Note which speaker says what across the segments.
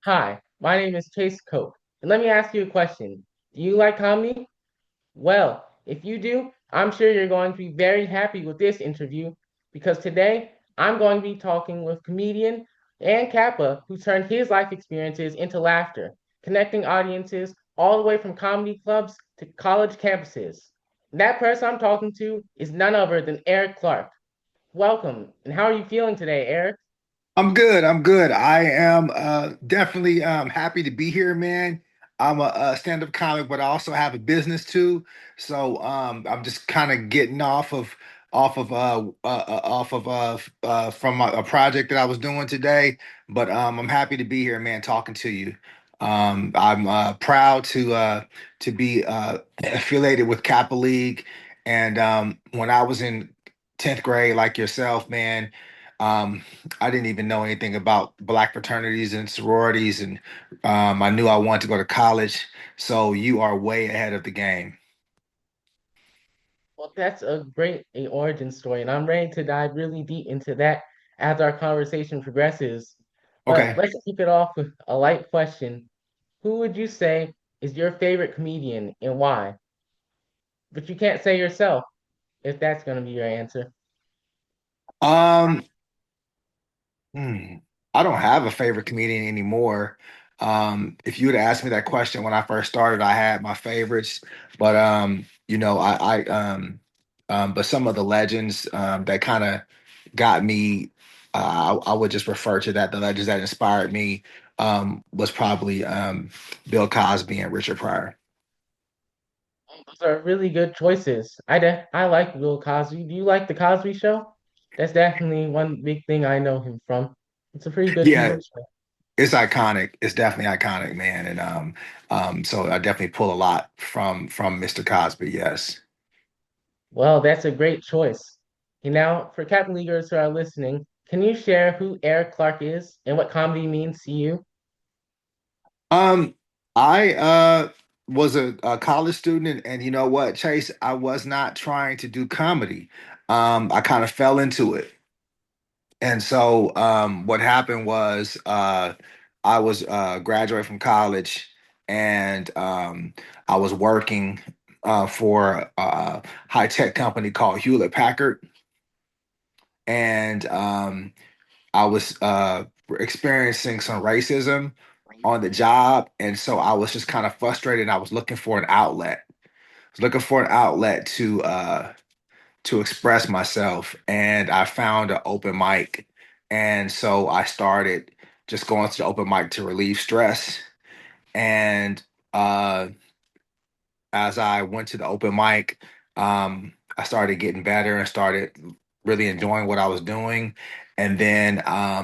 Speaker 1: Hi, my name is Chase Cope, and let me ask you a question. Do you like comedy? Well, if you do, I'm sure you're going to be very happy with this interview because today I'm going to be talking with comedian and Kappa who turned his life experiences into laughter, connecting audiences all the way from comedy clubs to college campuses. And that person I'm talking to is none other than Eric Clark. Welcome, and how are you feeling today, Eric?
Speaker 2: I'm good. I'm good. I am definitely happy to be here, man. I'm a stand-up comic, but I also have a business too. So I'm just kind of getting off of from a project that I was doing today. But I'm happy to be here, man, talking to you. I'm proud to be affiliated with Kappa League, and when I was in 10th grade, like yourself, man. Um, I didn't even know anything about black fraternities and sororities, and I knew I wanted to go to college. So you are way ahead of the game.
Speaker 1: Well, that's a great origin story, and I'm ready to dive really deep into that as our conversation progresses. But
Speaker 2: Okay.
Speaker 1: let's kick it off with a light question. Who would you say is your favorite comedian and why? But you can't say yourself if that's going to be your answer.
Speaker 2: Um, hmm, I don't have a favorite comedian anymore. If you would have asked me that question when I first started, I had my favorites, but but some of the legends that kind of got me, I would just refer to that. The legends that inspired me was probably Bill Cosby and Richard Pryor.
Speaker 1: Those are really good choices. I like Bill Cosby. Do you like The Cosby Show? That's definitely one big thing I know him from. It's a pretty good
Speaker 2: Yeah,
Speaker 1: TV show.
Speaker 2: it's iconic. It's definitely iconic, man. And so I definitely pull a lot from Mr. Cosby. Yes.
Speaker 1: Well, that's a great choice. And now, for Captain Leaguers who are listening, can you share who Eric Clark is and what comedy means to you?
Speaker 2: Um, I was a college student, and you know what, Chase, I was not trying to do comedy. I kind of fell into it. And so what happened was I was graduating from college, and I was working for a high tech company called Hewlett Packard, and I was experiencing some racism on the job, and so I was just kind of frustrated. And I was looking for an outlet. I was looking for an outlet to express myself, and I found an open mic, and so I started just going to the open mic to relieve stress. And uh, as I went to the open mic, I started getting better and started really enjoying what I was doing. And then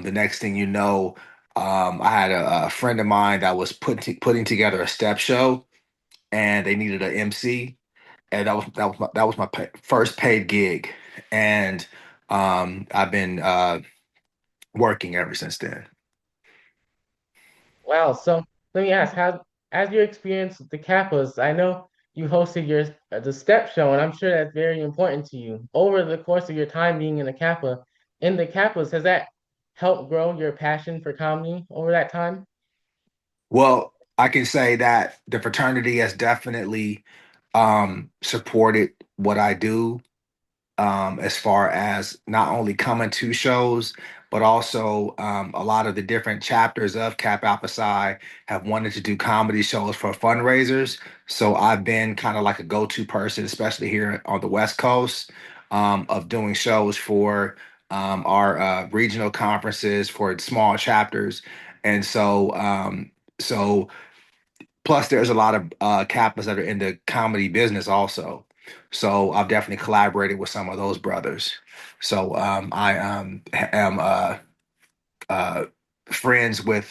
Speaker 2: the next thing you know, I had a friend of mine that was putting together a step show, and they needed an MC, and that was my first paid gig, and I've been working ever since then.
Speaker 1: Wow, so let me ask, how, as your experience with the Kappas, I know you hosted the step show, and I'm sure that's very important to you. Over the course of your time being in the Kappas, has that helped grow your passion for comedy over that time?
Speaker 2: Well, I can say that the fraternity has definitely supported what I do, as far as not only coming to shows, but also a lot of the different chapters of Cap Alpha Psi have wanted to do comedy shows for fundraisers. So I've been kind of like a go-to person, especially here on the West Coast, of doing shows for our regional conferences for small chapters. And so plus, there's a lot of Kappas that are in the comedy business also. So I've definitely collaborated with some of those brothers. So I am uh, friends with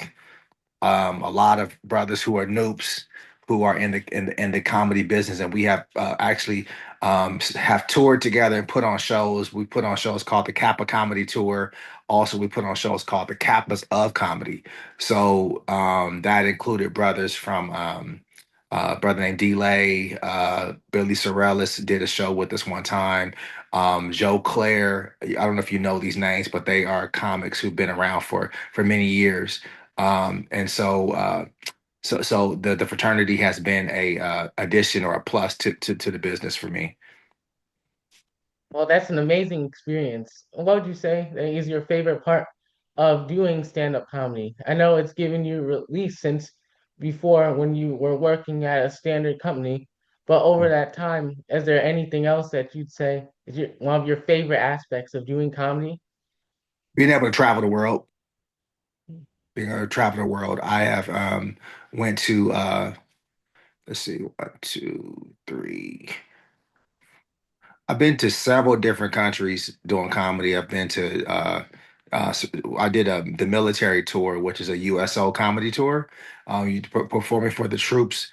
Speaker 2: a lot of brothers who are noops who are in the comedy business, and we have actually have toured together and put on shows. We put on shows called the Kappa Comedy Tour. Also, we put on shows called the Kappas of Comedy. So that included brothers from brother named Delay, Billy Sorrellis did a show with us one time. Joe Claire, I don't know if you know these names, but they are comics who've been around for many years. And so so the fraternity has been a addition or a plus to the business for me.
Speaker 1: Well, that's an amazing experience. What would you say that is your favorite part of doing stand-up comedy? I know it's given you release since before when you were working at a standard company, but over that time, is there anything else that you'd say is one of your favorite aspects of doing comedy?
Speaker 2: Being able to travel the world, being able to travel the world. I have went to let's see, one, two, three. I've been to several different countries doing comedy. I've been to I did the military tour, which is a USO comedy tour. You performing for the troops.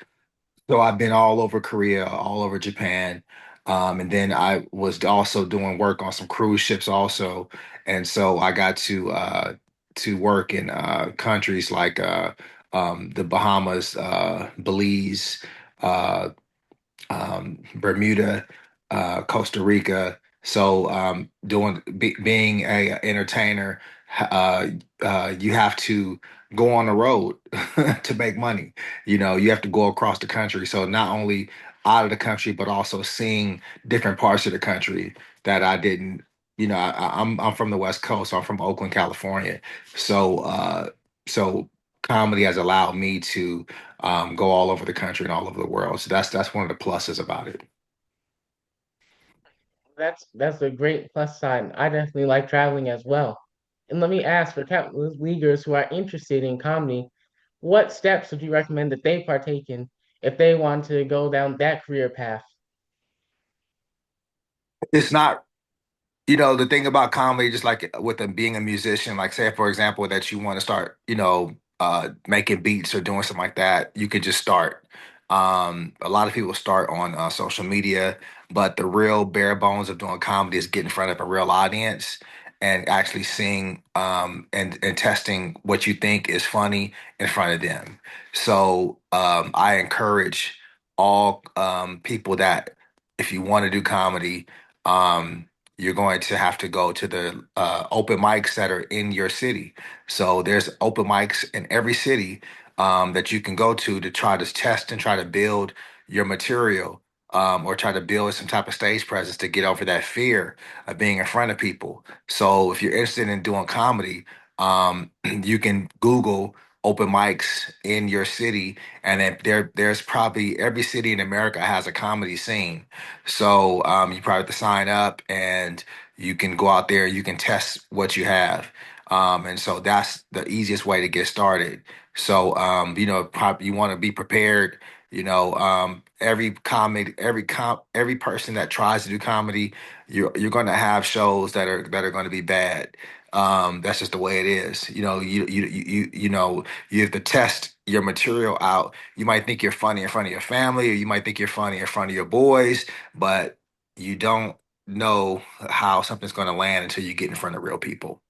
Speaker 2: So I've been all over Korea, all over Japan. And then I was also doing work on some cruise ships also. And so I got to work in countries like the Bahamas, Belize, uh, Bermuda, Costa Rica. So, being a entertainer, uh, you have to go on the road to make money. You know, you have to go across the country. So not only out of the country, but also seeing different parts of the country that I didn't. You know, I'm from the West Coast. So I'm from Oakland, California. So so comedy has allowed me to go all over the country and all over the world. So that's one of the pluses about it.
Speaker 1: That's a great plus sign. I definitely like traveling as well. And let me ask for countless leaguers who are interested in comedy, what steps would you recommend that they partake in if they want to go down that career path?
Speaker 2: It's not, you know, the thing about comedy, just like with them being a musician, like say for example that you want to start, you know, making beats or doing something like that, you could just start. A lot of people start on social media, but the real bare bones of doing comedy is getting in front of a real audience and actually seeing and testing what you think is funny in front of them. So I encourage all people that if you want to do comedy. Um, you're going to have to go to the open mics that are in your city. So there's open mics in every city that you can go to try to test and try to build your material or try to build some type of stage presence to get over that fear of being in front of people. So if you're interested in doing comedy, you can Google open mics in your city, and then there's probably every city in America has a comedy scene. So you probably have to sign up and you can go out there, you can test what you have. And so that's the easiest way to get started. So you know, you want to be prepared. You know, every comic, every person that tries to do comedy, you're going to have shows that are going to be bad. That's just the way it is. You know, you know, you have to test your material out. You might think you're funny in front of your family, or you might think you're funny in front of your boys, but you don't know how something's going to land until you get in front of real people.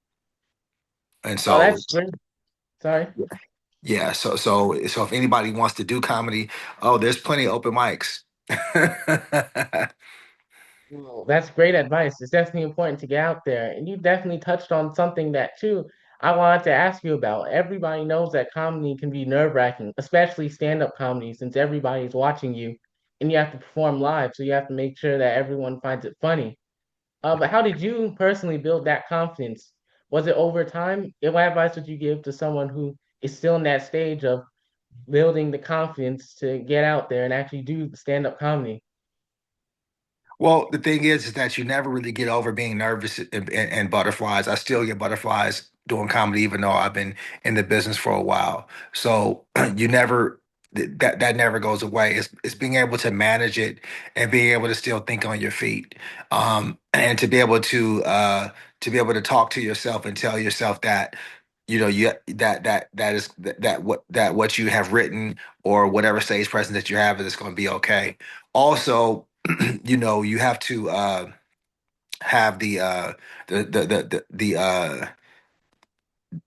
Speaker 2: And
Speaker 1: Oh,
Speaker 2: so,
Speaker 1: that's great. Sorry.
Speaker 2: yeah, so if anybody wants to do comedy, oh, there's plenty of open mics.
Speaker 1: Well, that's great advice. It's definitely important to get out there. And you definitely touched on something that too I wanted to ask you about. Everybody knows that comedy can be nerve-wracking, especially stand-up comedy, since everybody's watching you and you have to perform live, so you have to make sure that everyone finds it funny. But how did you personally build that confidence? Was it over time? And what advice would you give to someone who is still in that stage of building the confidence to get out there and actually do stand-up comedy?
Speaker 2: Well, the thing is that you never really get over being nervous and butterflies. I still get butterflies doing comedy, even though I've been in the business for a while. So you never that never goes away. It's being able to manage it and being able to still think on your feet, and to be able to talk to yourself and tell yourself that you know you that is that what you have written or whatever stage presence that you have is going to be okay. Also, you know, you have to have the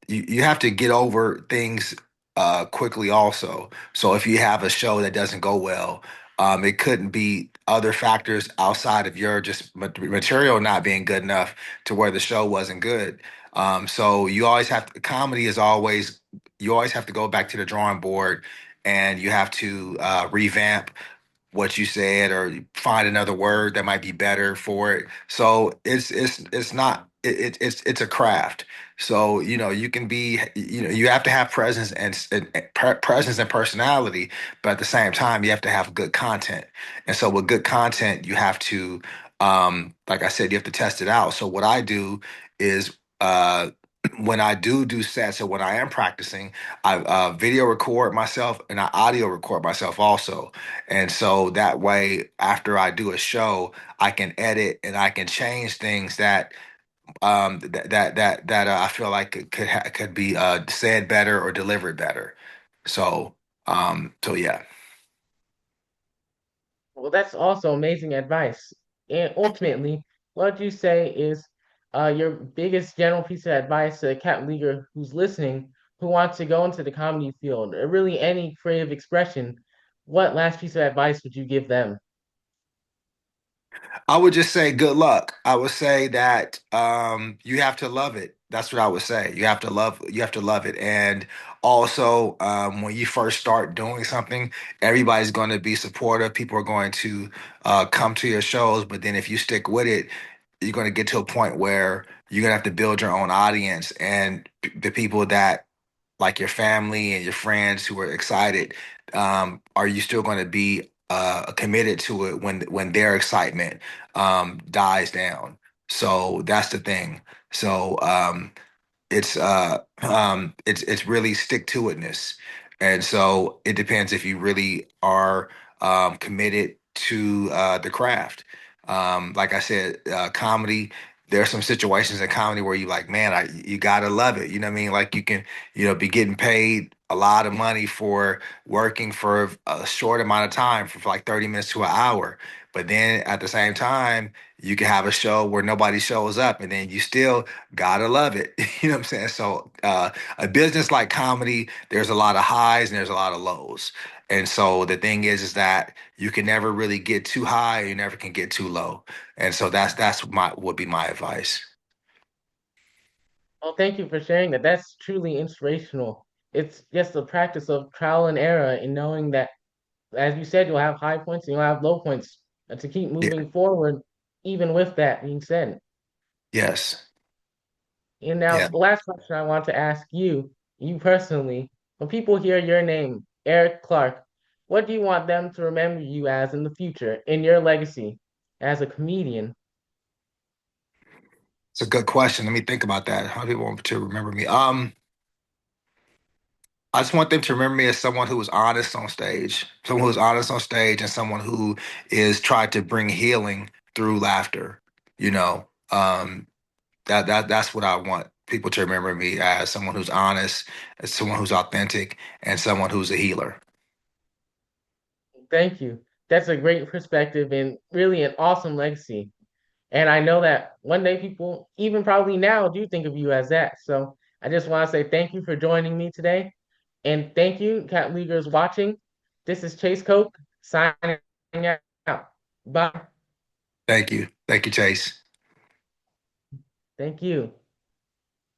Speaker 2: you have to get over things quickly also. So if you have a show that doesn't go well, it couldn't be other factors outside of your just material not being good enough to where the show wasn't good. So you always have to, comedy is always, you always have to go back to the drawing board and you have to revamp what you said or find another word that might be better for it. So it's not it's a craft. So you can be you have to have presence and presence and personality, but at the same time you have to have good content. And so with good content, you have to like I said, you have to test it out. So what I do is when I do sets or when I am practicing, I video record myself and I audio record myself also. And so that way, after I do a show, I can edit and I can change things that I feel like could be said better or delivered better. So so yeah.
Speaker 1: Well, that's also amazing advice. And ultimately, what you say is your biggest general piece of advice to a cat leaguer who's listening, who wants to go into the comedy field, or really any creative expression. What last piece of advice would you give them?
Speaker 2: I would just say good luck. I would say that you have to love it. That's what I would say. You have to love it. And also, when you first start doing something, everybody's going to be supportive. People are going to come to your shows, but then if you stick with it, you're going to get to a point where you're going to have to build your own audience and the people that like your family and your friends who are excited, are you still going to be committed to it when their excitement dies down? So that's the thing. So it's really stick to itness, and so it depends if you really are committed to the craft. Like I said, comedy. There are some situations in comedy where you like, man, you gotta love it. You know what I mean? Like you can, be getting paid a lot of money for working for a short amount of time for like 30 minutes to an hour. But then at the same time, you can have a show where nobody shows up and then you still gotta love it. You know what I'm saying? So a business like comedy, there's a lot of highs and there's a lot of lows. And so the thing is that you can never really get too high, you never can get too low. And so that's my would be my advice.
Speaker 1: Well, thank you for sharing that. That's truly inspirational. It's just the practice of trial and error and knowing that, as you said, you'll have high points and you'll have low points, and to keep
Speaker 2: Yeah.
Speaker 1: moving forward, even with that being said.
Speaker 2: Yes.
Speaker 1: And now,
Speaker 2: Yeah.
Speaker 1: the last question I want to ask you, you personally, when people hear your name, Eric Clark, what do you want them to remember you as in the future, in your legacy as a comedian?
Speaker 2: It's a good question. Let me think about that. How do people want to remember me? I just want them to remember me as someone who was honest on stage, someone who's honest on stage, and someone who is tried to bring healing through laughter. You know, that's what I want people to remember me as someone who's honest, as someone who's authentic, and someone who's a healer.
Speaker 1: Thank you. That's a great perspective and really an awesome legacy. And I know that one day people, even probably now, do think of you as that. So I just want to say thank you for joining me today. And thank you, Cat Leaguers watching. This is Chase Coke signing out. Bye.
Speaker 2: Thank you. Thank you, Chase.
Speaker 1: Thank you.